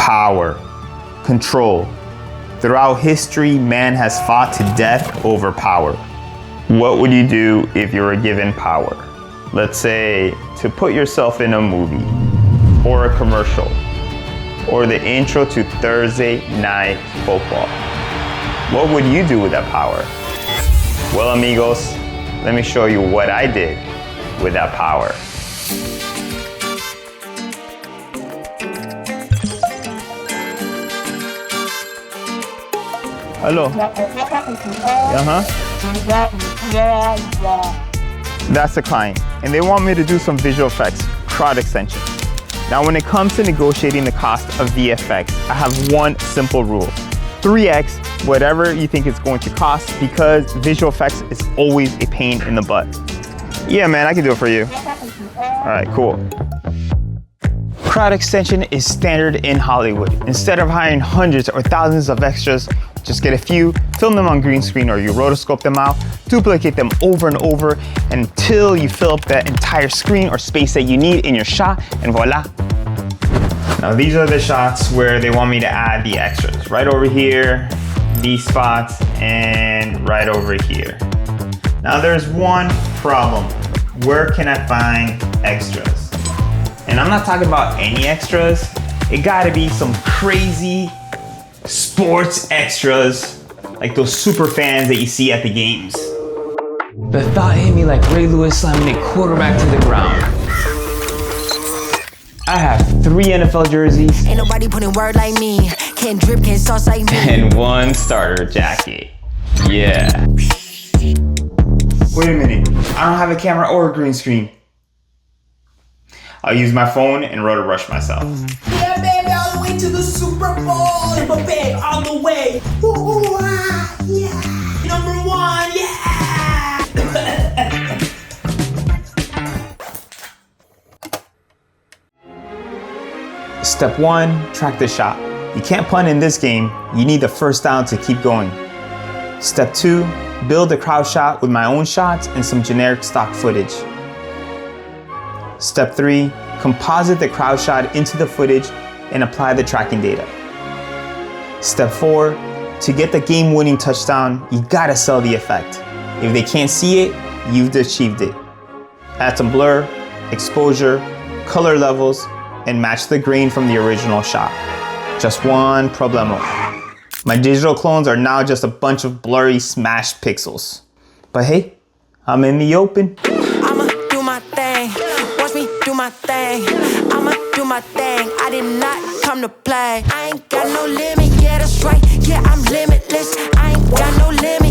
Power. Control. Throughout history, man has fought to death over power. What would you do if you were given power? Let's say to put yourself in a movie, or a commercial, or the intro to Thursday Night Football. What would you do with that power? Well, amigos, let me show you what I did with that power. Hello. That's the client, and they want me to do some visual effects, crowd extension. Now, when it comes to negotiating the cost of VFX, I have one simple rule. 3x whatever you think it's going to cost, because visual effects is always a pain in the butt. Yeah, man, I can do it for you. All right, cool. Crowd extension is standard in Hollywood. Instead of hiring hundreds or thousands of extras, just get a few, film them on green screen, or you rotoscope them out, duplicate them over and over until you fill up that entire screen or space that you need in your shot, and voila. Now these are the shots where they want me to add the extras. Right over here, these spots, and right over here. Now there's one problem. Where can I find extras? And I'm not talking about any extras. It gotta be some crazy sports extras, like those super fans that you see at the games. The thought hit me like Ray Lewis slamming a quarterback to the ground. I have 3 NFL jerseys. Ain't nobody putting word like me. Can't drip, can't sauce like me. And 1 starter jacket. Yeah. Wait a minute. I don't have a camera or a green screen. I'll use my phone and rotor rush myself. Yeah, baby, all the way to the Super Bowl. But babe, all the way. Ooh, yeah. Number 1, yeah. Step 1, track the shot. You can't punt in this game. You need the first down to keep going. Step 2, build a crowd shot with my own shots and some generic stock footage. Step 3, composite the crowd shot into the footage and apply the tracking data. Step 4, to get the game-winning touchdown, you gotta sell the effect. If they can't see it, you've achieved it. Add some blur, exposure, color levels, and match the grain from the original shot. Just one problemo. My digital clones are now just a bunch of blurry smashed pixels. But hey, I'm in the open. I'ma do my thing. Watch me do my thing. I'ma do my thing. I did not come to play. I ain't got no limit. Yeah, that's right. Yeah, I'm limitless. I ain't got no limit.